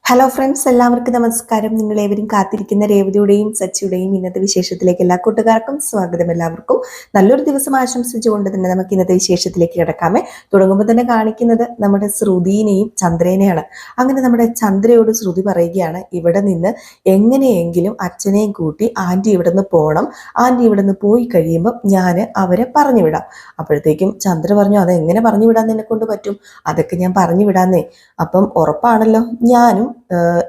Hello friends, എല്ലാവർക്കും നമസ്കാരം. നിങ്ങളേവരും കാത്തിരിക്കുന്ന രേവതിയുടെയും സച്ചിയുടെയും ഇന്നത്തെ വിശേഷത്തിലേക്ക് എല്ലാ കൂട്ടുകാർക്കും സ്വാഗതം. എല്ലാവർക്കും നല്ലൊരു ദിവസം ആശംസിച്ചുകൊണ്ട് തന്നെ നമുക്ക് ഇന്നത്തെ വിശേഷത്തിലേക്ക് കിടക്കാമേ. തുടങ്ങുമ്പോൾ തന്നെ കാണിക്കുന്നത് നമ്മുടെ ശ്രുതിനെയും ചന്ദ്രനെയാണ്. അങ്ങനെ നമ്മുടെ ചന്ദ്രയോട് ശ്രുതി പറയുകയാണ്, ഇവിടെ നിന്ന് എങ്ങനെയെങ്കിലും അച്ഛനെയും കൂട്ടി ആൻറ്റി ഇവിടെ നിന്ന് പോകണം. ആൻറ്റി ഇവിടെ നിന്ന് പോയി കഴിയുമ്പോൾ ഞാൻ അവരെ പറഞ്ഞു വിടാം. അപ്പോഴത്തേക്കും ചന്ദ്ര പറഞ്ഞു, അതെങ്ങനെ പറഞ്ഞു വിടാൻ നിന്നെ കൊണ്ട് പറ്റും? അതൊക്കെ ഞാൻ പറഞ്ഞു വിടാന്നേ. അപ്പം ഉറപ്പാണല്ലോ, ഞാനും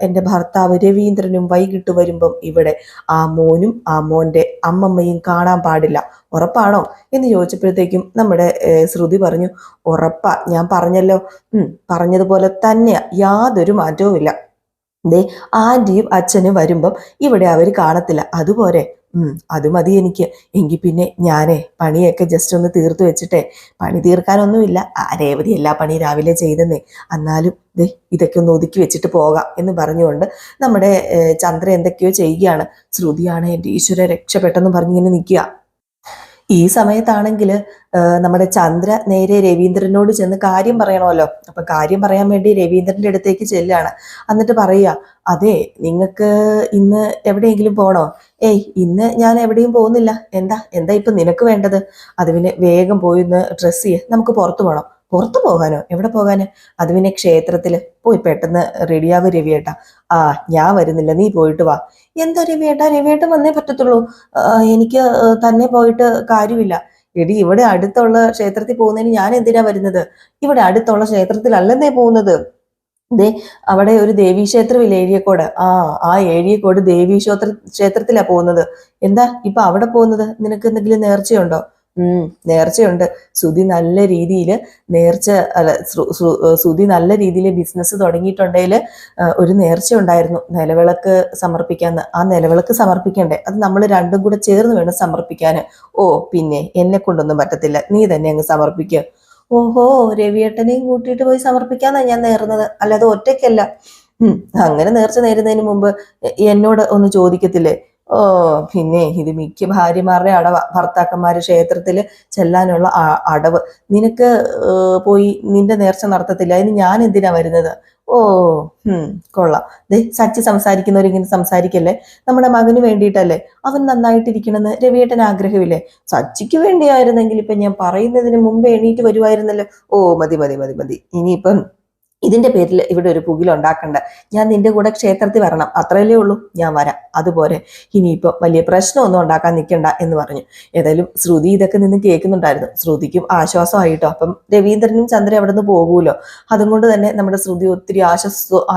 എൻ്റെ ഭർത്താവ് രവീന്ദ്രനും വൈകിട്ട് വരുമ്പം ഇവിടെ ആ മോനും ആ മോൻ്റെ അമ്മമ്മയും കാണാൻ പാടില്ല, ഉറപ്പാണോ എന്ന് ചോദിച്ചപ്പോഴത്തേക്കും നമ്മുടെ ശ്രുതി പറഞ്ഞു, ഉറപ്പാ, ഞാൻ പറഞ്ഞല്ലോ, പറഞ്ഞതുപോലെ തന്നെയാ, യാതൊരു മാറ്റവുമില്ല. ദേ, ആൻറ്റിയും അച്ഛനും വരുമ്പം ഇവിടെ അവർ കാണത്തില്ല, അതുപോലെ അത് മതി എനിക്ക്. എങ്കിൽ പിന്നെ ഞാനേ പണിയൊക്കെ ജസ്റ്റ് ഒന്ന് തീർത്തു വെച്ചിട്ടെ, പണി തീർക്കാനൊന്നുമില്ല, രേവതി എല്ലാ പണി രാവിലെ ചെയ്തെന്നേ, എന്നാലും ദേ ഇതൊക്കെ ഒന്ന് ഒതുക്കി വെച്ചിട്ട് പോകാം എന്ന് പറഞ്ഞുകൊണ്ട് നമ്മുടെ ചന്ദ്ര എന്തൊക്കെയോ ചെയ്യുകയാണ്. ശ്രുതിയാണ് എൻ്റെ ഈശ്വര രക്ഷപ്പെട്ടെന്ന് പറഞ്ഞിങ്ങനെ നിൽക്കുക. ഈ സമയത്താണെങ്കിൽ നമ്മുടെ ചന്ദ്ര നേരെ രവീന്ദ്രനോട് ചെന്ന് കാര്യം പറയണമല്ലോ. അപ്പൊ കാര്യം പറയാൻ വേണ്ടി രവീന്ദ്രന്റെ അടുത്തേക്ക് ചെല്ലാണ്. എന്നിട്ട് പറയുക, അതെ, നിങ്ങൾക്ക് ഇന്ന് എവിടെയെങ്കിലും പോകണോ? ഏയ്, ഇന്ന് ഞാൻ എവിടെയും പോകുന്നില്ല. എന്താ എന്താ ഇപ്പൊ നിനക്ക് വേണ്ടത്? അത് പിന്നെ വേഗം പോയി ഒന്ന് ഡ്രസ്സ് ചെയ്യ്, നമുക്ക് പുറത്തു പോകണം. പുറത്തു പോകാനോ? എവിടെ പോകാന്? അത് പിന്നെ ക്ഷേത്രത്തില് പോയി പെട്ടെന്ന് റെഡിയാവ് രവിയേട്ടാ. ആ, ഞാൻ വരുന്നില്ല, നീ പോയിട്ട് വാ. എന്താ രവിയേട്ടാ, രവിയേട്ടൻ വന്നേ പറ്റത്തുള്ളൂ. എനിക്ക് തന്നെ പോയിട്ട് കാര്യമില്ല. എടി, ഇവിടെ അടുത്തുള്ള ക്ഷേത്രത്തിൽ പോകുന്നതിന് ഞാൻ എന്തിനാ വരുന്നത്? ഇവിടെ അടുത്തുള്ള ക്ഷേത്രത്തിലല്ലെന്നേ പോകുന്നത്. ദേ, അവിടെ ഒരു ദേവീക്ഷേത്രമില്ല, ഏരിയക്കോട്. ആ ഏരിയക്കോട് ക്ഷേത്രത്തിലാ പോകുന്നത്. എന്താ ഇപ്പൊ അവിടെ പോകുന്നത്? നിനക്ക് എന്തെങ്കിലും നേർച്ചയുണ്ടോ? നേർച്ചയുണ്ട്. സുധി നല്ല രീതിയിൽ നേർച്ച അല്ല സുധി നല്ല രീതിയിൽ ബിസിനസ് തുടങ്ങിയിട്ടുണ്ടെങ്കിൽ ഒരു നേർച്ച ഉണ്ടായിരുന്നു, നിലവിളക്ക് സമർപ്പിക്കാന്ന്. ആ നിലവിളക്ക് സമർപ്പിക്കണ്ടേ, അത് നമ്മൾ രണ്ടും കൂടെ ചേർന്ന് വേണം സമർപ്പിക്കാൻ. ഓ പിന്നെ എന്നെ കൊണ്ടൊന്നും പറ്റത്തില്ല, നീ തന്നെ അങ്ങ് സമർപ്പിക്കുക. ഓഹോ, രവിയേട്ടനെയും കൂട്ടിയിട്ട് പോയി സമർപ്പിക്കാന്നാ ഞാൻ നേർന്നത്, അല്ലാതെ ഒറ്റയ്ക്കല്ല. അങ്ങനെ നേർച്ച നേരുന്നതിന് മുമ്പ് എന്നോട് ഒന്ന് ചോദിക്കത്തില്ലേ? ഓ പിന്നെ ഇത് മിക്ക ഭാര്യമാരുടെ അടവ, ഭർത്താക്കന്മാര് ക്ഷേത്രത്തിൽ ചെല്ലാനുള്ള അടവ്. നിനക്ക് പോയി നിന്റെ നേർച്ച നടത്തത്തില്ല, അതിന് ഞാൻ എന്തിനാ വരുന്നത്? ഓ കൊള്ളാം. ദേ, സച്ചി സംസാരിക്കുന്നവരിങ്ങനെ സംസാരിക്കല്ലേ, നമ്മുടെ മകന് വേണ്ടിയിട്ടല്ലേ, അവൻ നന്നായിട്ടിരിക്കണമെന്ന് രവിയേട്ടൻ ആഗ്രഹമില്ലേ? സച്ചിക്ക് വേണ്ടിയായിരുന്നെങ്കിൽ ഇപ്പൊ ഞാൻ പറയുന്നതിന് മുമ്പ് എണീറ്റ് വരുമായിരുന്നല്ലോ. ഓ മതി മതി മതി മതി, ഇനിയിപ്പം ഇതിന്റെ പേരിൽ ഇവിടെ ഒരു പുകിലുണ്ടാക്കണ്ട. ഞാൻ നിന്റെ കൂടെ ക്ഷേത്രത്തിൽ വരണം, അത്രയല്ലേ ഉള്ളൂ, ഞാൻ വരാം. അതുപോലെ ഇനിയിപ്പോൾ വലിയ പ്രശ്നമൊന്നും ഉണ്ടാക്കാൻ നിൽക്കണ്ട എന്ന് പറഞ്ഞു. ഏതായാലും ശ്രുതി ഇതൊക്കെ നിന്ന് കേൾക്കുന്നുണ്ടായിരുന്നു. ശ്രുതിക്കും ആശ്വാസമായിട്ടോ. അപ്പം രവീന്ദ്രനും ചന്ദ്ര അവിടെ നിന്ന് പോകുമല്ലോ. അതുകൊണ്ട് തന്നെ നമ്മുടെ ശ്രുതി ഒത്തിരി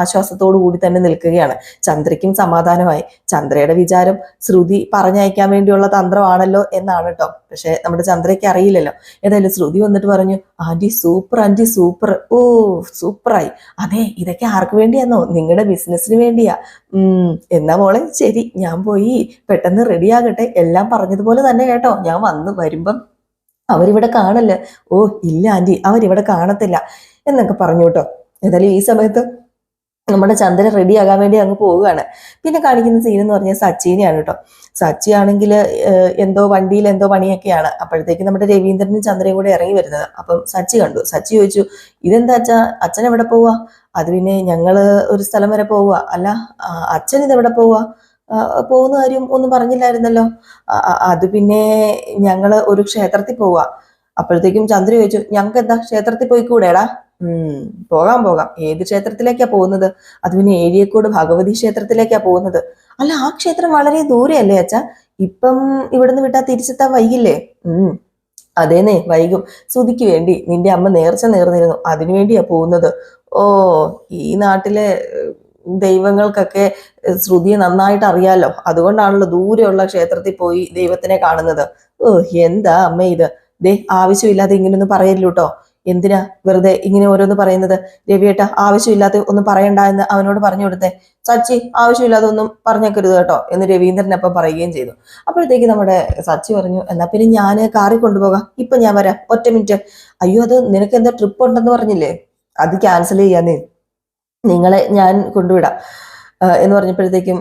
ആശ്വാസത്തോടു കൂടി തന്നെ നിൽക്കുകയാണ്. ചന്ദ്രയ്ക്കും സമാധാനമായി. ചന്ദ്രയുടെ വിചാരം ശ്രുതി പറഞ്ഞയക്കാൻ വേണ്ടിയുള്ള തന്ത്രമാണല്ലോ എന്നാണ് കേട്ടോ. പക്ഷെ നമ്മുടെ ചന്ദ്രയ്ക്ക് അറിയില്ലല്ലോ. ഏതായാലും ശ്രുതി വന്നിട്ട് പറഞ്ഞു, ആന്റി സൂപ്പർ, ആന്റി സൂപ്പർ, ഓ സൂപ്പറായി. അതെ, ഇതൊക്കെ ആർക്ക് വേണ്ടിയാന്നോ? നിങ്ങളുടെ ബിസിനസ്സിന് വേണ്ടിയാ. എന്നാ മോളെ ശരി, ഞാൻ പോയി പെട്ടെന്ന് റെഡിയാകട്ടെ. എല്ലാം പറഞ്ഞതുപോലെ തന്നെ കേട്ടോ, ഞാൻ വരുമ്പം അവരിവിടെ കാണല്ലേ? ഓ ഇല്ല ആന്റി, അവരിവിടെ കാണത്തില്ല എന്നൊക്കെ പറഞ്ഞു കേട്ടോ. ഏതായാലും ഈ സമയത്ത് നമ്മുടെ ചന്ദ്രൻ റെഡി ആകാൻ വേണ്ടി അങ്ങ് പോവുകയാണ്. പിന്നെ കാണിക്കുന്ന സീൻ എന്ന് പറഞ്ഞാൽ സച്ചിനെയാണ് കേട്ടോ. സച്ചി ആണെങ്കിൽ എന്തോ വണ്ടിയിൽ എന്തോ പണിയൊക്കെയാണ്. അപ്പോഴത്തേക്ക് നമ്മുടെ രവീന്ദ്രനും ചന്ദ്രയും കൂടെ ഇറങ്ങി വരുന്നത്. അപ്പം സച്ചി കണ്ടു. സച്ചി ചോദിച്ചു, ഇതെന്താ അച്ഛാ, അച്ഛൻ എവിടെ പോവാ? അത് പിന്നെ ഞങ്ങള് ഒരു സ്ഥലം വരെ പോവുക. അല്ല, അച്ഛൻ ഇതെവിടെ പോവാ? പോകുന്ന കാര്യം ഒന്നും പറഞ്ഞില്ലായിരുന്നല്ലോ. അത് പിന്നെ ഞങ്ങള് ഒരു ക്ഷേത്രത്തിൽ പോവാ. അപ്പോഴത്തേക്കും ചന്ദ്ര ചോദിച്ചു, ഞങ്ങൾക്ക് എന്താ ക്ഷേത്രത്തിൽ പോയിക്കൂടെടാ? പോകാം പോകാം. ഏത് ക്ഷേത്രത്തിലേക്കാ പോകുന്നത്? അത് പിന്നെ ഏരിയക്കോട് ഭഗവതി ക്ഷേത്രത്തിലേക്കാ പോകുന്നത്. അല്ല, ആ ക്ഷേത്രം വളരെ ദൂരെയല്ലേ അച്ഛാ? ഇപ്പം ഇവിടുന്ന് വിട്ടാ തിരിച്ചെത്താൻ വൈകില്ലേ? അതേന്നെ, വൈകും. ശ്രുതിക്ക് വേണ്ടി നിന്റെ അമ്മ നേർച്ച നേർന്നിരുന്നു, അതിനു വേണ്ടിയാ പോകുന്നത്. ഓ, ഈ നാട്ടിലെ ദൈവങ്ങൾക്കൊക്കെ ശ്രുതിയെ നന്നായിട്ട് അറിയാലോ, അതുകൊണ്ടാണല്ലോ ദൂരെയുള്ള ക്ഷേത്രത്തിൽ പോയി ദൈവത്തിനെ കാണുന്നത്. ഓ എന്താ അമ്മ ഇത്? ദേ, ആവശ്യമില്ലാതെ ഇങ്ങനെയൊന്നും പറയല്ലോ കേട്ടോ. എന്തിനാ വെറുതെ ഇങ്ങനെ ഓരോന്ന് പറയുന്നത്? രവിയേട്ട, ആവശ്യമില്ലാത്ത ഒന്നും പറയണ്ട എന്ന് അവനോട് പറഞ്ഞു കൊടുത്തേ. സച്ചി, ആവശ്യമില്ലാതെ ഒന്നും പറഞ്ഞേക്കരുത് കേട്ടോ എന്ന് രവീന്ദ്രൻ അപ്പം പറയുകയും ചെയ്തു. അപ്പോഴത്തേക്ക് നമ്മുടെ സച്ചി പറഞ്ഞു, എന്നാ പിന്നെ ഞാൻ കാറിൽ കൊണ്ടുപോകാം, ഇപ്പൊ ഞാൻ വരാം, ഒറ്റ മിനിറ്റ്. അയ്യോ, അത് നിനക്ക് എന്താ ട്രിപ്പ് ഉണ്ടെന്ന് പറഞ്ഞില്ലേ? അത് ക്യാൻസൽ ചെയ്യാന്നേ, നിങ്ങളെ ഞാൻ കൊണ്ടുവിടാം. എന്ന് പറഞ്ഞപ്പോഴത്തേക്കും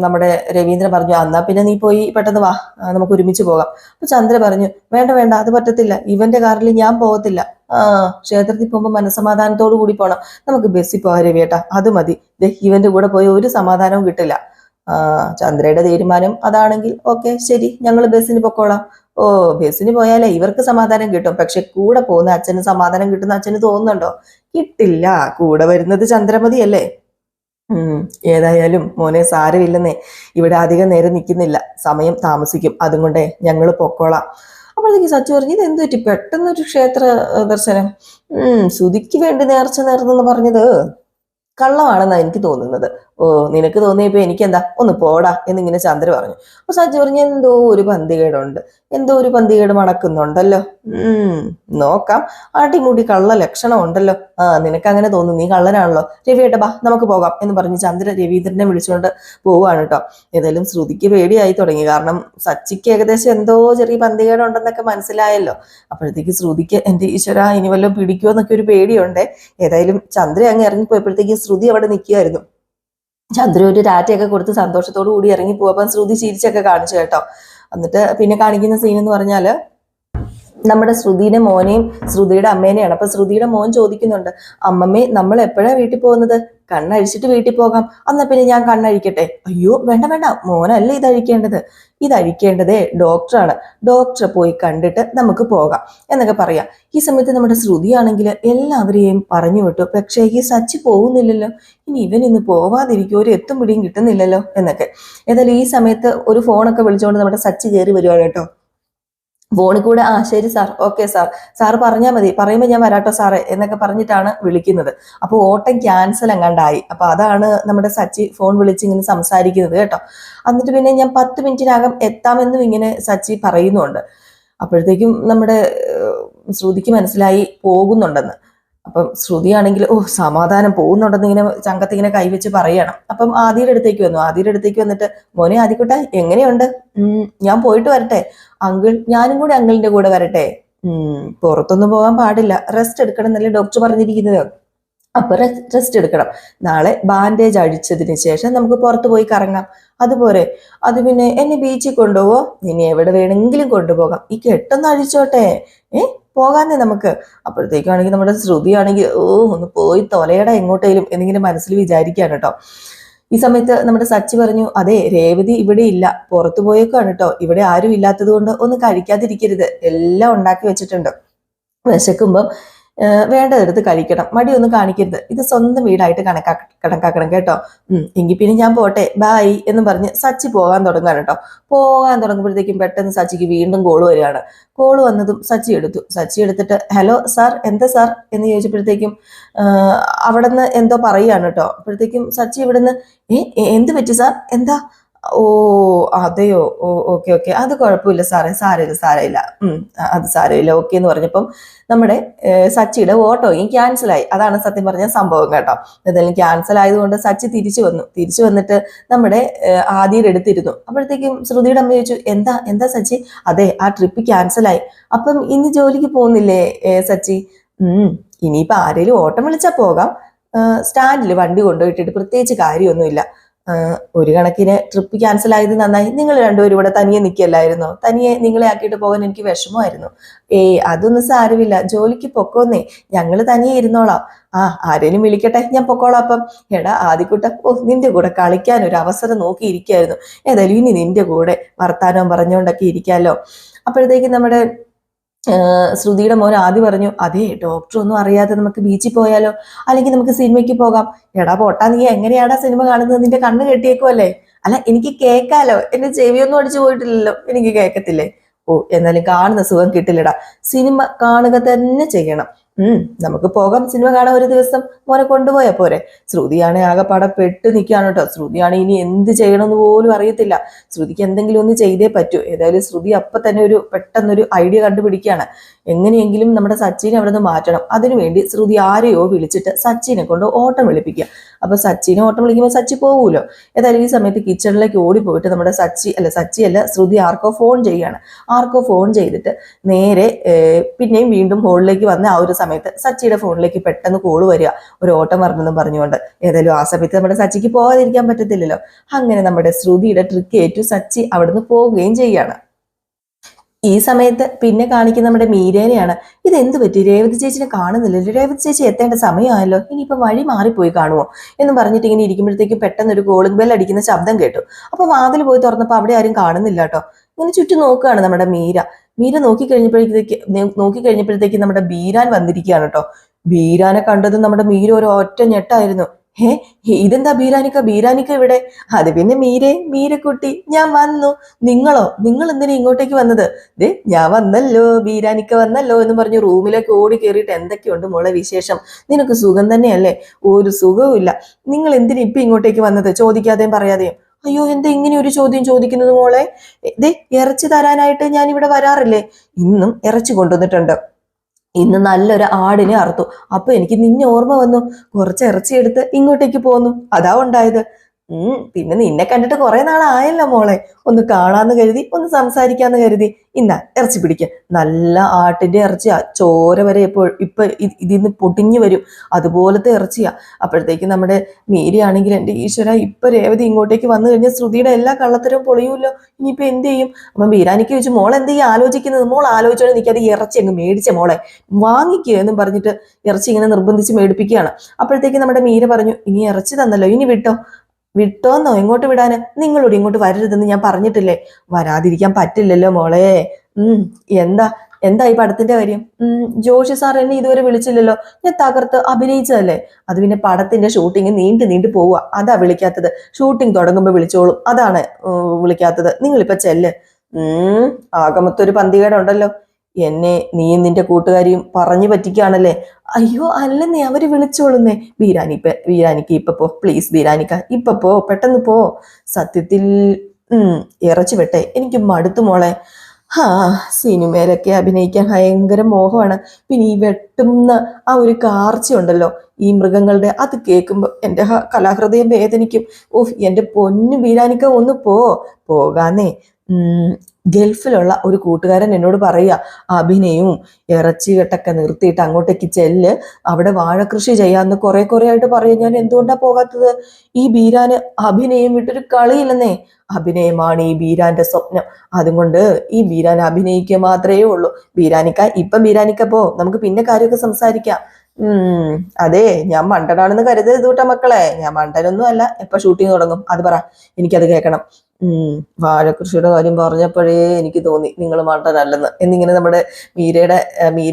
നമ്മുടെ രവീന്ദ്രൻ പറഞ്ഞു എന്നാ പിന്നെ നീ പോയി പെട്ടെന്ന് വാ, നമുക്ക് ഒരുമിച്ച് പോകാം. അപ്പൊ ചന്ദ്ര പറഞ്ഞു വേണ്ട വേണ്ട, അത് പറ്റത്തില്ല, ഇവന്റെ കാറിൽ ഞാൻ പോകത്തില്ല. ക്ഷേത്രത്തിൽ പോകുമ്പോൾ മനസ്സമാധാനത്തോടു കൂടി പോണം, നമുക്ക് ബസ്സിൽ പോകാം രവിയേട്ടാ, അത് മതി. ഇവന്റെ കൂടെ പോയി ഒരു സമാധാനവും കിട്ടില്ല. ചന്ദ്രയുടെ തീരുമാനം അതാണെങ്കിൽ ഓക്കെ ശരി, ഞങ്ങൾ ബസ്സിന് പൊക്കോളാം. ഓ, ബസ്സിന് പോയാലേ ഇവർക്ക് സമാധാനം കിട്ടും, പക്ഷെ കൂടെ പോകുന്ന അച്ഛന് സമാധാനം കിട്ടുന്ന അച്ഛന് തോന്നുന്നുണ്ടോ? കിട്ടില്ല. കൂടെ വരുന്നത് ചന്ദ്രമതിയല്ലേ. ഏതായാലും മോനെ സാരമില്ലെന്നേ, ഇവിടെ അധികം നേരം നിൽക്കുന്നില്ല, സമയം താമസിക്കും, അതുകൊണ്ടേ ഞങ്ങൾ പൊക്കോളാം. അപ്പോഴത്തേക്ക് സച്ചു പറഞ്ഞു ഇത് എന്ത് പറ്റി പെട്ടെന്നൊരു ക്ഷേത്ര ദർശനം? ശ്രുതിക്ക് വേണ്ടി നേർച്ച നേർന്നെന്ന് പറഞ്ഞത് കള്ളമാണെന്നാണ് എനിക്ക് തോന്നുന്നത്. ഓ, നിനക്ക് തോന്നിയപ്പോ എനിക്കെന്താ, ഒന്ന് പോടാ എന്നിങ്ങനെ ചന്ദ്ര പറഞ്ഞു. അപ്പൊ സജ്ജു പറഞ്ഞു എന്തോ ഒരു പന്തികേടുണ്ട്, എന്തോ ഒരു പന്തികേട് മണക്കുന്നുണ്ടല്ലോ. നോക്കാം, അടിമുടി കള്ള ലക്ഷണം ഉണ്ടല്ലോ. നിനക്ക് അങ്ങനെ തോന്നുന്നു, നീ കള്ളനാണല്ലോ. രവിയേട്ടാ ബാ നമുക്ക് പോകാം എന്ന് പറഞ്ഞ് ചന്ദ്ര രവീന്ദ്രനെ വിളിച്ചുകൊണ്ട് പോവാണ് കേട്ടോ. ഏതായാലും ശ്രുതിക്ക് പേടിയായി തുടങ്ങി, കാരണം സച്ചിക്ക് ഏകദേശം എന്തോ ചെറിയ പന്തികേടുണ്ടെന്നൊക്കെ മനസ്സിലായല്ലോ. അപ്പോഴത്തേക്ക് ശ്രുതിക്ക് എന്റെ ഈശ്വര ഇനി വല്ലതും പിടിക്കുമോ എന്നൊക്കെ ഒരു പേടിയുണ്ട്. ഏതായാലും ചന്ദ്ര അങ്ങ് ഇറങ്ങിപ്പോയപ്പോഴത്തേക്ക് ശ്രുതി അവിടെ നിൽക്കുകയായിരുന്നു. ചന്ദ്ര ഒരു ടാറ്റയൊക്കെ കൊടുത്ത് സന്തോഷത്തോടു കൂടി ഇറങ്ങി പോവാൻ ശ്രുതി ചിരിച്ചൊക്കെ കാണിച്ചു കേട്ടോ. എന്നിട്ട് പിന്നെ കാണിക്കുന്ന സീൻ എന്ന് പറഞ്ഞാല് നമ്മുടെ ശ്രുതിയുടെ മോനെയും ശ്രുതിയുടെ അമ്മേനെയാണ്. അപ്പൊ ശ്രുതിയുടെ മോൻ ചോദിക്കുന്നുണ്ട്, അമ്മമ്മേ നമ്മൾ എപ്പോഴാ വീട്ടിൽ പോകുന്നത്? കണ്ണഴിച്ചിട്ട് വീട്ടിൽ പോകാം. എന്നാ പിന്നെ ഞാൻ കണ്ണഴിക്കട്ടെ? അയ്യോ വേണ്ട വേണ്ട, മോനല്ല ഇതഴിക്കേണ്ടതേ ഡോക്ടറാണ്, ഡോക്ടറെ പോയി കണ്ടിട്ട് നമുക്ക് പോകാം എന്നൊക്കെ പറയാം. ഈ സമയത്ത് നമ്മുടെ ശ്രുതിയാണെങ്കിൽ എല്ലാവരെയും പറഞ്ഞു വിട്ടു, പക്ഷേ ഈ സച്ചി പോകുന്നില്ലല്ലോ, ഇനി ഇവൻ ഇന്ന് പോവാതിരിക്കും, ഒരു എത്തും പിടിയും കിട്ടുന്നില്ലല്ലോ എന്നൊക്കെ. ഏതായാലും ഈ സമയത്ത് ഒരു ഫോണൊക്കെ വിളിച്ചുകൊണ്ട് നമ്മുടെ സച്ചി കയറി വരുവാണ് കേട്ടോ. ഫോണിൽ കൂടെ ശരി സാർ, ഓക്കെ സാർ പറഞ്ഞാൽ മതി, പറയുമ്പോൾ ഞാൻ വരാട്ടോ സാറേ എന്നൊക്കെ പറഞ്ഞിട്ടാണ് വിളിക്കുന്നത്. അപ്പോൾ ഓട്ടം ക്യാൻസൽ എങ്ങാണ്ടായി. അപ്പൊ അതാണ് നമ്മുടെ സച്ചി ഫോൺ വിളിച്ച് ഇങ്ങനെ സംസാരിക്കുന്നത് കേട്ടോ. എന്നിട്ട് പിന്നെ ഞാൻ 10 മിനിറ്റിനകം എത്താമെന്നും ഇങ്ങനെ സച്ചി പറയുന്നുണ്ട്. അപ്പോഴത്തേക്കും നമ്മുടെ ശ്രുതിക്ക് മനസ്സിലായി പോകുന്നുണ്ടെന്ന്. അപ്പം ശ്രുതിയാണെങ്കിൽ സമാധാനം പോകുന്നുണ്ടെന്ന് ഇങ്ങനെ ചങ്കത്തിങ്ങനെ കൈവച്ച് പറയണം. അപ്പം ആദിയുടെ അടുത്തേക്ക് വന്നിട്ട് മോനെ ആദിക്കുട്ട എങ്ങനെയുണ്ട്? ഞാൻ പോയിട്ട് വരട്ടെ അങ്കിൾ, ഞാനും കൂടെ അങ്കിളിന്റെ കൂടെ വരട്ടെ? പുറത്തൊന്നും പോകാൻ പാടില്ല, റെസ്റ്റ് എടുക്കണം എന്നല്ലേ ഡോക്ടർ പറഞ്ഞിരിക്കുന്നത്. അപ്പൊ റെസ്റ്റ് എടുക്കണം, നാളെ ബാൻഡേജ് അഴിച്ചതിന് ശേഷം നമുക്ക് പുറത്ത് പോയി കറങ്ങാം, അതുപോലെ. അത് പിന്നെ എന്നെ ബീച്ചിൽ കൊണ്ടുപോവോ? ഇനി എവിടെ വേണമെങ്കിലും കൊണ്ടുപോകാം, ഈ കെട്ടൊന്ന് അഴിച്ചോട്ടെ, പോകാന്നേ നമുക്ക്. അപ്പോഴത്തേക്കാണെങ്കിൽ നമ്മുടെ ശ്രുതിയാണെങ്കിൽ ഒന്ന് പോയി തൊലയടാ എങ്ങോട്ടേലും എന്നിങ്ങനെ മനസ്സിൽ വിചാരിക്കുകയാണ് കേട്ടോ. ഈ സമയത്ത് നമ്മുടെ സച്ചി പറഞ്ഞു, അതെ രേവതി ഇവിടെ ഇല്ല, പുറത്തു പോയേക്കാണ് കേട്ടോ, ഇവിടെ ആരും ഇല്ലാത്തത് കൊണ്ട് ഒന്നും കഴിക്കാതിരിക്കരുത്, എല്ലാം ഉണ്ടാക്കി വെച്ചിട്ടുണ്ട്, വിശക്കുമ്പം വേണ്ടതെടുത്ത് കഴിക്കണം, മടിയൊന്നും കാണിക്കരുത്, ഇത് സ്വന്തം വീടായിട്ട് കണക്കാക്കണം കേട്ടോ. എങ്കിൽ പിന്നെ ഞാൻ പോട്ടെ, ബായ് എന്ന് പറഞ്ഞ് സച്ചി പോകാൻ തുടങ്ങാണ് കേട്ടോ. പോകാൻ തുടങ്ങുമ്പോഴത്തേക്കും പെട്ടെന്ന് സച്ചിക്ക് വീണ്ടും കോള് വരികയാണ്. കോള് വന്നതും സച്ചി എടുത്തിട്ട് ഹലോ സാർ, എന്താ സാർ എന്ന് ചോദിച്ചപ്പോഴത്തേക്കും അവിടെ നിന്ന് എന്തോ പറയുകയാണ് കേട്ടോ. അപ്പോഴത്തേക്കും സച്ചി ഇവിടുന്ന് എന്ത് പറ്റി സാർ, എന്താ? ഓ അതെയോ, ഓക്കെ അത് കുഴപ്പമില്ല സാറേ, സാരമില്ല അത് സാരമില്ല ഓക്കെ എന്ന് പറഞ്ഞപ്പം നമ്മുടെ സച്ചിയുടെ ഓട്ടോയും ക്യാൻസലായി. അതാണ് സത്യം പറഞ്ഞ സംഭവം കേട്ടോ. എന്തായാലും ക്യാൻസൽ ആയതുകൊണ്ട് സച്ചി തിരിച്ചു വന്നിട്ട് നമ്മുടെ ആദിയുടെ അടുത്തിരുന്നു. അപ്പോഴത്തേക്കും ശ്രുതിയുടെ അമ്മ ചോദിച്ചു, എന്താ സച്ചി? അതെ, ആ ട്രിപ്പ് ക്യാൻസലായി. അപ്പം ഇന്ന് ജോലിക്ക് പോകുന്നില്ലേ സച്ചി? ഇനിയിപ്പോ ആരെങ്കിലും ഓട്ടം വിളിച്ചാൽ പോകാം, സ്റ്റാൻഡിൽ വണ്ടി കൊണ്ടുപോയിട്ടിട്ട് പ്രത്യേകിച്ച് കാര്യമൊന്നുമില്ല. ഒരു കണക്കിന് ട്രിപ്പ് ക്യാൻസൽ ആയത് നന്നായി, നിങ്ങൾ രണ്ടുപേരും ഇവിടെ തനിയെ നിൽക്കല്ലായിരുന്നോ? തനിയെ നിങ്ങളെ ആക്കിയിട്ട് പോകാൻ എനിക്ക് വിഷമമായിരുന്നു. അതൊന്നും സാരമില്ല, ജോലിക്ക് പൊക്കോന്നേ, ഞങ്ങൾ തനിയെ ഇരുന്നോളാം. ആരേലും വിളിക്കട്ടെ, ഞാൻ പൊക്കോളാം. അപ്പം എടാ ആദിക്കുട്ട, നിന്റെ കൂടെ കളിക്കാൻ ഒരു അവസരം നോക്കിയിരിക്കായിരുന്നു, ഏതായാലും ഇനി നിന്റെ കൂടെ വർത്താനവും പറഞ്ഞുകൊണ്ടൊക്കെ ഇരിക്കാമല്ലോ. അപ്പോഴത്തേക്കും നമ്മുടെ ശ്രുതിയുടെ മോൻ ആദ്യം പറഞ്ഞു, അതെ ഡോക്ടർ ഒന്നും അറിയാതെ നമുക്ക് ബീച്ചിൽ പോയാലോ, അല്ലെങ്കിൽ നമുക്ക് സിനിമയ്ക്ക് പോകാം. എടാ പോട്ടാ, നീ എങ്ങനെയാടാ സിനിമ കാണുന്നത്? നിന്റെ കണ്ണ് കെട്ടിയേക്കുമല്ലേ? അല്ല എനിക്ക് കേൾക്കാലോ, എന്റെ ചെവിയൊന്നും അടിച്ചു പോയിട്ടില്ലല്ലോ, എനിക്ക് കേൾക്കത്തില്ലേ? എന്നാലും കാണുന്ന സുഖം കിട്ടില്ലടാ, സിനിമ കാണുക തന്നെ ചെയ്യണം. നമുക്ക് പോകാം സിനിമ കാണാൻ, ഒരു ദിവസം മോനെ കൊണ്ടുപോയാ പോരെ? ശ്രുതിയാണെ ആകെപ്പാടെ പെട്ട് നിൽക്കുകയാണ് കേട്ടോ. ശ്രുതിയാണ് ഇനി എന്ത് ചെയ്യണമെന്ന് പോലും അറിയത്തില്ല. ശ്രുതിക്ക് എന്തെങ്കിലും ഒന്ന് ചെയ്തേ പറ്റൂ. ഏതായാലും ശ്രുതി അപ്പൊ തന്നെ പെട്ടെന്നൊരു ഐഡിയ കണ്ടുപിടിക്കുകയാണ്. എങ്ങനെയെങ്കിലും നമ്മുടെ സച്ചിനെ അവിടെ നിന്ന് മാറ്റണം. അതിനുവേണ്ടി ശ്രുതി ആരെയോ വിളിച്ചിട്ട് സച്ചിനെ കൊണ്ട് ഓട്ടം വിളിപ്പിക്കുക. അപ്പൊ സച്ചിനെ ഓട്ടം വിളിക്കുമ്പോൾ സച്ചി പോകൂലോ. ഏതായാലും ഈ സമയത്ത് കിച്ചണിലേക്ക് ഓടിപ്പോയിട്ട് നമ്മുടെ സച്ചിയല്ല ശ്രുതി ആർക്കോ ഫോൺ ചെയ്യാണ്. ആർക്കോ ഫോൺ ചെയ്തിട്ട് നേരെ പിന്നെയും വീണ്ടും ഹോളിലേക്ക് വന്ന് ആ ഒരു സമയത്ത് സച്ചിയുടെ ഫോണിലേക്ക് പെട്ടെന്ന് കോള് വരിക, ഒരു ഓട്ടം വരണമെന്ന് പറഞ്ഞുകൊണ്ട്. ഏതായാലും ആ സമയത്ത് നമ്മുടെ സച്ചിക്ക് പോകാതിരിക്കാൻ പറ്റത്തില്ലല്ലോ. അങ്ങനെ നമ്മുടെ ശ്രുതിയുടെ ട്രിക്ക് ഏറ്റു സച്ചി അവിടുന്ന് പോവുകയും ചെയ്യാണ്. ഈ സമയത്ത് പിന്നെ കാണിക്കുന്ന നമ്മുടെ മീരേനെയാണ്. ഇതെന്ത് പറ്റി, രേവതി ചേച്ചിനെ കാണുന്നില്ലല്ലോ, രേവതി ചേച്ചി എത്തേണ്ട സമയമായല്ലോ, ഇനിയിപ്പോ വഴി മാറിപ്പോയി കാണുമോ എന്ന് പറഞ്ഞിട്ട് ഇങ്ങനെ ഇരിക്കുമ്പോഴത്തേക്കും പെട്ടെന്ന് ഒരു കോളിംഗ് ബെൽ അടിക്കുന്ന ശബ്ദം കേട്ടു. അപ്പൊ വാതിൽ പോയി തുറന്നപ്പോ അവിടെ ആരും കാണുന്നില്ല കേട്ടോ. ഇങ്ങനെ ചുറ്റും നോക്കുകയാണ് നമ്മുടെ മീര. മീര നോക്കിക്കഴിഞ്ഞപ്പോഴത്തേക്ക് നമ്മുടെ ബീരാൻ വന്നിരിക്കുകയാണ് കേട്ടോ. ബീരാനെ കണ്ടത് നമ്മുടെ മീര ഒരു ഒറ്റ ഞെട്ടായിരുന്നു. ഹേ, ഇതെന്താ ബീരാനിക്ക ഇവിടെ? അത് പിന്നെ മീരക്കുട്ടി, ഞാൻ വന്നു. നിങ്ങൾ എന്തിനാ ഇങ്ങോട്ടേക്ക് വന്നത്? ദേ ഞാൻ വന്നല്ലോ, ബീരാനിക്ക വന്നല്ലോ എന്ന് പറഞ്ഞ് റൂമിലേക്ക് ഓടി കയറിയിട്ട് എന്തൊക്കെയുണ്ട് മോളെ വിശേഷം? നിനക്ക് സുഖം തന്നെയല്ലേ? ഒരു സുഖവും ഇല്ല. നിങ്ങൾ എന്തിനാ ഇപ്പൊ ഇങ്ങോട്ടേക്ക് വന്നത്? ചോദിക്കാതെയും പറയാതെയും. അയ്യോ, എന്താ ഇങ്ങനെ ഒരു ചോദ്യം ചോദിക്കുന്നത് മോളെ? ദേ ഇറച്ചി തരാനായിട്ട് ഞാൻ ഇവിടെ വരാറില്ലേ? ഇന്നും ഇറച്ചി കൊണ്ടുവന്നിട്ടുണ്ട്. ഇന്ന് നല്ലൊരു ആടിനെ അറുത്തു. അപ്പൊ എനിക്ക് നിന്നെ ഓർമ്മ വന്നു. കുറച്ച് ഇറച്ചി എടുത്ത് ഇങ്ങോട്ടേക്ക് പോന്നു. അതാ ഉണ്ടായത്. പിന്നെ നിന്നെ കണ്ടിട്ട് കുറെ നാളായല്ലോ മോളെ. ഒന്ന് കാണാന്ന് കരുതി, ഒന്ന് സംസാരിക്കാന്ന് കരുതി. ഇന്നാ ഇറച്ചി പിടിക്ക. നല്ല ആട്ടിന്റെ ഇറച്ചിയാ, ചോര വരെ ഇപ്പൊ ഇതിന്ന് പൊടിഞ്ഞു വരും. അതുപോലത്തെ ഇറച്ചിയാ. അപ്പോഴത്തേക്ക് നമ്മുടെ മീരയാണെങ്കിൽ എന്റെ ഈശ്വര, ഇപ്പൊ രേവതി ഇങ്ങോട്ടേക്ക് വന്നു കഴിഞ്ഞാൽ ശ്രുതിയുടെ എല്ലാ കള്ളത്തരവും പൊളിയുമല്ലോ. ഇനിയിപ്പൊ എന്ത് ചെയ്യും? അപ്പൊ ബീരാനിക്ക് ചോദിച്ചു, മോൾ എന്താ ഈ ആലോചിക്കുന്നത്? മോൾ ആലോചിച്ചോളെ നിൽക്കാതെ ഈ ഇറച്ചി അങ്ങ് മേടിച്ച മോളെ, വാങ്ങിക്കുക എന്നും പറഞ്ഞിട്ട് ഇറച്ചി ഇങ്ങനെ നിർബന്ധിച്ച് മേടിപ്പിക്കുകയാണ്. അപ്പോഴത്തേക്ക് നമ്മുടെ മീര പറഞ്ഞു, ഇനി ഇറച്ചി തന്നല്ലോ, ഇനി വിട്ടോന്നോ? എങ്ങോട്ട് വിടാന്? നിങ്ങളോട് ഇങ്ങോട്ട് വരരുതെന്ന് ഞാൻ പറഞ്ഞിട്ടില്ലേ? വരാതിരിക്കാൻ പറ്റില്ലല്ലോ മോളെ. എന്താ ഈ പടത്തിന്റെ കാര്യം? ജോഷി സാർ എന്നെ ഇതുവരെ വിളിച്ചില്ലല്ലോ. ഞാൻ തകർത്ത് അഭിനയിച്ചതല്ലേ. അത് പിന്നെ പടത്തിന്റെ ഷൂട്ടിങ് നീണ്ടു പോവുക, അതാ വിളിക്കാത്തത്. ഷൂട്ടിംഗ് തുടങ്ങുമ്പോ വിളിച്ചോളും, അതാണ് വിളിക്കാത്തത്. നിങ്ങളിപ്പൊ ചെല്ല്. ആകമത്തൊരു പന്തികേടുണ്ടല്ലോ. എന്നെ നീയും നിന്റെ കൂട്ടുകാരിയും പറഞ്ഞു പറ്റിക്കാണല്ലേ? അയ്യോ അല്ലെന്നേ, അവര് വിളിച്ചോളുന്നേ. ബീരാനിക്ക് ഇപ്പൊ പോ പ്ലീസ്. ബീരാനിക്ക ഇപ്പൊ പോ, പെട്ടെന്ന് പോ. സത്യത്തിൽ ഇറച്ചി വെട്ടെ എനിക്ക് മടുത്തു മോളെ. സിനിമയിലൊക്കെ അഭിനയിക്കാൻ ഭയങ്കര മോഹമാണ്. പിന്നെ ഈ വെട്ടുന്ന ആ ഒരു കാർച്ച ഉണ്ടല്ലോ ഈ മൃഗങ്ങളുടെ, അത് കേൾക്കുമ്പോ എന്റെ കലാഹൃദയം വേദനിക്കും. ഓഹ് എന്റെ പൊന്നു ബീരാനിക്ക, ഒന്ന് പോകാന്നേ. ഗൾഫിലുള്ള ഒരു കൂട്ടുകാരൻ എന്നോട് പറയുക, അഭിനയവും ഇറച്ചി കെട്ടൊക്കെ നിർത്തിയിട്ട് അങ്ങോട്ടേക്ക് ചെല്ല്, അവിടെ വാഴകൃഷി ചെയ്യാന്ന് കുറെ ആയിട്ട് പറയും. ഞാൻ എന്തുകൊണ്ടാ പോകാത്തത്? ഈ ബീരാന് അഭിനയം വിട്ടൊരു കളിയില്ലെന്നേ. അഭിനയമാണ് ഈ ബീരാന്റെ സ്വപ്നം. അതുകൊണ്ട് ഈ ബീരാൻ അഭിനയിക്കുക മാത്രമേ ഉള്ളൂ. ബീരാനിക്ക പോ, നമുക്ക് പിന്നെ കാര്യമൊക്കെ സംസാരിക്കാം. അതെ, ഞാൻ മണ്ടനാണെന്ന് കരുതരുത് കേട്ടോ മക്കളെ. ഞാൻ മണ്ടനൊന്നും അല്ല. എപ്പൊ ഷൂട്ടിങ് തുടങ്ങും അത് പറ, എനിക്കത് കേൾക്കണം. വാഴകൃഷിയുടെ കാര്യം പറഞ്ഞപ്പോഴേ എനിക്ക് തോന്നി നിങ്ങൾ മണ്ടനല്ലെന്ന് എന്നിങ്ങനെ നമ്മുടെ മീര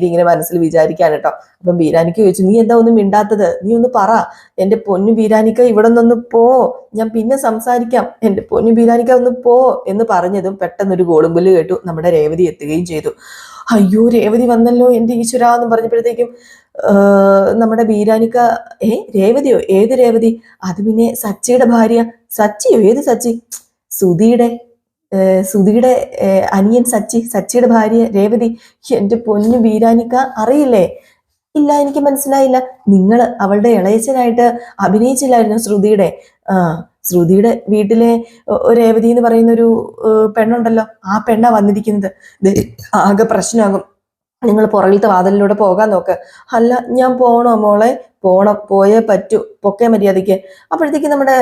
ഇങ്ങനെ മനസ്സിൽ വിചാരിക്കാൻ കേട്ടോ. അപ്പം ബീരാനിക്ക് ചോദിച്ചു, നീ എന്താ ഒന്നും മിണ്ടാത്തത്? നീ ഒന്ന് പറ. എന്റെ പൊന്നു ബീരാനിക്ക ഇവിടെ നിന്ന് പോ, ഞാൻ പിന്നെ സംസാരിക്കാം. എന്റെ പൊന്നു ബീരാനിക്ക ഒന്ന് പോ എന്ന് പറഞ്ഞതും പെട്ടെന്നൊരു ഗോളുമ്പല് കേട്ടു. നമ്മുടെ രേവതി എത്തുകയും ചെയ്തു. അയ്യോ, രേവതി വന്നല്ലോ എന്റെ ഈശ്വര എന്ന് പറഞ്ഞപ്പോഴത്തേക്കും നമ്മുടെ ബീരാനിക്ക, രേവതിയോ? ഏത് രേവതി? അത് പിന്നെ സച്ചിയുടെ ഭാര്യ. സച്ചിയോ? ഏത് സച്ചി? സുധിയുടെ അനിയൻ സച്ചിയുടെ ഭാര്യ രേവതി. എന്റെ പൊന്നു ബീരാനിക്ക, അറിയില്ലേ? ഇല്ല, എനിക്ക് മനസ്സിലായില്ല. നിങ്ങൾ അവളുടെ ഇളയച്ചനായിട്ട് അഭിനയിച്ചില്ലായിരുന്നു ശ്രുതിയുടെ വീട്ടിലെ രേവതി എന്ന് പറയുന്ന ഒരു പെണ്ണുണ്ടല്ലോ, ആ പെണ്ണാ വന്നിരിക്കുന്നത്. ആകെ പ്രശ്നമാകും. നിങ്ങൾ പുറകിലത്തെ വാതിലിലൂടെ പോകാൻ നോക്ക്. അല്ല, ഞാൻ പോണോ മോളെ? പോയേ പറ്റൂ, പൊക്കേ മര്യാദയ്ക്ക്. അപ്പോഴത്തേക്ക് നമ്മുടെ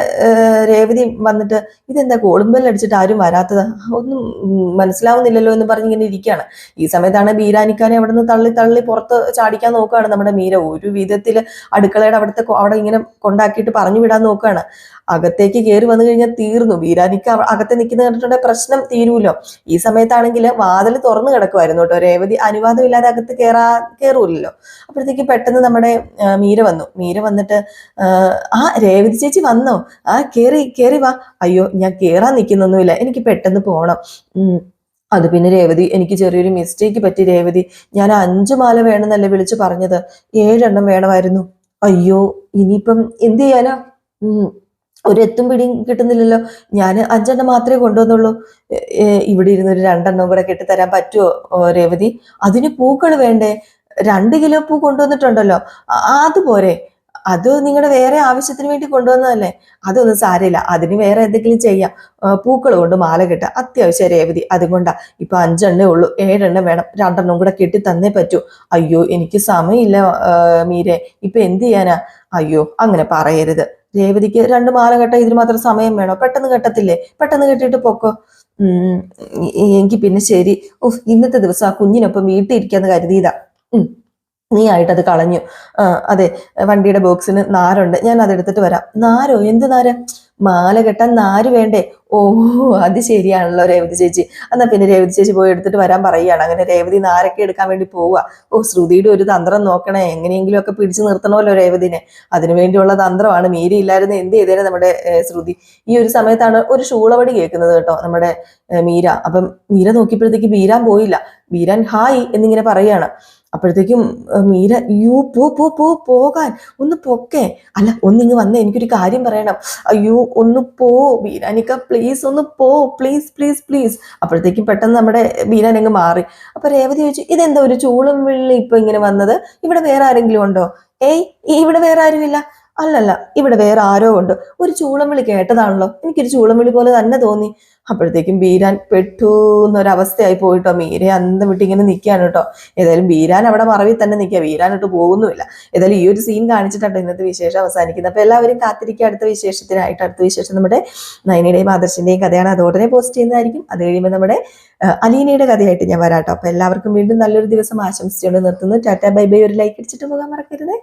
രേവതി വന്നിട്ട്, ഇതെന്താ കോളുമ്പല്ലടിച്ചിട്ട് ആരും വരാത്തത്? ഒന്നും മനസ്സിലാവുന്നില്ലല്ലോ എന്ന് പറഞ്ഞിങ്ങനെ ഇരിക്കുകയാണ്. ഈ സമയത്താണ് ബീരാനിക്കാനെ അവിടെ നിന്ന് തള്ളി പുറത്ത് ചാടിക്കാൻ നോക്കുകയാണ് നമ്മുടെ മീര. ഒരു വിധത്തിൽ അടുക്കളയുടെ അവിടെ ഇങ്ങനെ കൊണ്ടാക്കിയിട്ട് പറഞ്ഞു വിടാൻ നോക്കുകയാണ്. അകത്തേക്ക് കയറി വന്നു കഴിഞ്ഞാൽ തീർന്നു. ബീരാനിക്ക അകത്ത് നിൽക്കുന്ന കണ്ടിട്ടുണ്ടെങ്കിൽ പ്രശ്നം തീരുമല്ലോ. ഈ സമയത്താണെങ്കിൽ വാതിൽ തുറന്നു കിടക്കുമായിരുന്നു കേട്ടോ. രേവതി അനുവാദം ഇല്ലാതെ അകത്ത് കയറൂലല്ലോ. അപ്പോഴത്തേക്ക് പെട്ടെന്ന് നമ്മുടെ മീര വന്നിട്ട്, രേവതി ചേച്ചി വന്നോ? കേറി വാ. അയ്യോ, ഞാൻ കേറാൻ നിൽക്കുന്നൊന്നുമില്ല, എനിക്ക് പെട്ടെന്ന് പോണം. അത് പിന്നെ രേവതി, എനിക്ക് ചെറിയൊരു മിസ്റ്റേക്ക് പറ്റി രേവതി. ഞാൻ 5 മാല വേണമെന്നല്ലേ വിളിച്ചു പറഞ്ഞത്, 7 എണ്ണം വേണമായിരുന്നു. അയ്യോ, ഇനിയിപ്പം എന്ത് ചെയ്യാനാ? ഒരു എത്തും പിടിയും കിട്ടുന്നില്ലല്ലോ. ഞാൻ 5 എണ്ണം മാത്രമേ കൊണ്ടുവന്നുള്ളൂ. ഇവിടെ ഇരുന്നൊരു 2 എണ്ണം കൂടെ കെട്ടിത്തരാൻ പറ്റുമോ രേവതി? അതിന് പൂക്കൾ വേണ്ടേ? 2 കിലോ പൂ കൊണ്ടുവന്നിട്ടുണ്ടല്ലോ, അതുപോരെ? അത് നിങ്ങളുടെ വേറെ ആവശ്യത്തിന് വേണ്ടി കൊണ്ടുവന്നതല്ലേ, അതൊന്നും സാരമില്ല, അതിന് വേറെ എന്തെങ്കിലും ചെയ്യാം. പൂക്കൾ കൊണ്ട് മാല കെട്ടുക അത്യാവശ്യം രേവതി, അതുകൊണ്ടാ. ഇപ്പൊ 5 ഉള്ളൂ, 7 വേണം, 2 കൂടെ കെട്ടി തന്നേ പറ്റൂ. അയ്യോ എനിക്ക് സമയമില്ല മീരെ, ഇപ്പൊ എന്ത് ചെയ്യാനാ? അയ്യോ അങ്ങനെ പറയരുത് രേവതിക്ക്, 2 മാല കെട്ടാൻ ഇതിന് മാത്രം സമയം വേണോ? പെട്ടെന്ന് കെട്ടത്തില്ലേ, പെട്ടെന്ന് കെട്ടിയിട്ട് പൊക്കോ. എങ്കിൽ പിന്നെ ശരി. ഇന്നത്തെ ദിവസം ആ കുഞ്ഞിനൊപ്പം വീട്ടിൽ ഇരിക്കാന്ന് കരുതിയതാ. നീ ആയിട്ട് അത് കളഞ്ഞു. അതെ, വണ്ടിയുടെ ബോക്സിന് നാരുണ്ട്, ഞാൻ അതെടുത്തിട്ട് വരാം. നാരോ? എന്ത് നാര്? മാല കെട്ടാൻ നാര് വേണ്ടേ? ഓ അത് ശരിയാണല്ലോ രേവതി ചേച്ചി. എന്നാ പിന്നെ രേവതി ചേച്ചി പോയി എടുത്തിട്ട് വരാൻ പറയുകയാണ്. അങ്ങനെ രേവതി നാരൊക്കെ എടുക്കാൻ വേണ്ടി പോവുക. ശ്രുതിയുടെ ഒരു തന്ത്രം നോക്കണേ, എങ്ങനെയെങ്കിലും ഒക്കെ പിടിച്ചു നിർത്തണമല്ലോ രേവതിനെ. അതിനുവേണ്ടിയുള്ള തന്ത്രമാണ്. മീര ഇല്ലായിരുന്നു എന്ത് ചെയ്തേനെ നമ്മുടെ ശ്രുതി. ഈ ഒരു സമയത്താണ് ഒരു ശൂളവടി കേൾക്കുന്നത് കേട്ടോ നമ്മുടെ മീര. അപ്പം മീര നോക്കിയപ്പോഴത്തേക്ക് ബീരാൻ പോയില്ല. ബീരാൻ ഹായ് എന്നിങ്ങനെ പറയാണ്. അപ്പോഴത്തേക്കും മീര പോകാൻ, ഒന്ന് പൊക്കെ, അല്ല ഒന്നിങ്ങ് വന്നേ, എനിക്കൊരു കാര്യം പറയണം. അയ്യോ ഒന്ന് പോ ബീരാനിക്ക, പ്ലീസ് ഒന്ന് പോ, പ്ലീസ് പ്ലീസ് പ്ലീസ്. അപ്പോഴത്തേക്കും പെട്ടെന്ന് നമ്മുടെ ബീരാൻ അങ്ങ് മാറി. അപ്പൊ രേവതി ചോദിച്ചു, ഇതെന്താ ഒരു ചൂളും വെള്ളി ഇപ്പൊ ഇങ്ങനെ വന്നത്? ഇവിടെ വേറെ ആരെങ്കിലും ഉണ്ടോ? ഏയ് ഇവിടെ വേറെ ആരുമില്ല. അല്ലല്ല, ഇവിടെ വേറെ ആരോ ഉണ്ട്. ഒരു ചൂളംവിളി കേട്ടതാണല്ലോ, എനിക്കൊരു ചൂളംവിളി പോലെ തന്നെ തോന്നി. അപ്പോഴത്തേക്കും ബീരാൻ പെട്ടു എന്നൊരവസ്ഥയായി പോയിട്ടോ. മീരെ അന്തം വിട്ട് ഇങ്ങനെ നിൽക്കുകയാണ് കേട്ടോ. ഏതായാലും ബീരാൻ അവിടെ മറവിൽ തന്നെ നിൽക്കുക, ബീരാൻ ഇട്ട് പോകുന്നുമില്ല. ഏതായാലും ഈ ഒരു സീൻ കാണിച്ചിട്ടാണ് ഇന്നത്തെ വിശേഷം അവസാനിക്കുന്നത്. അപ്പൊ എല്ലാവരും കാത്തിരിക്കുക അടുത്ത വിശേഷത്തിനായിട്ട്. അടുത്ത വിശേഷം നമ്മുടെ നയനയുടെയും ആദർശിന്റെയും കഥയാണ്. അത് ഉടനെ പോസ്റ്റ് ചെയ്യുന്നതായിരിക്കും. അത് കഴിയുമ്പോൾ നമ്മുടെ അലീനയുടെ കഥയായിട്ട് ഞാൻ വരാട്ടോ. അപ്പൊ എല്ലാവർക്കും വീണ്ടും നല്ലൊരു ദിവസം ആശംസിച്ചുകൊണ്ട് നിർത്തുന്നു. Tata bye bye. ഒരു ലൈക്ക് അടിച്ചിട്ട് പോകാൻ മറക്കരുത്.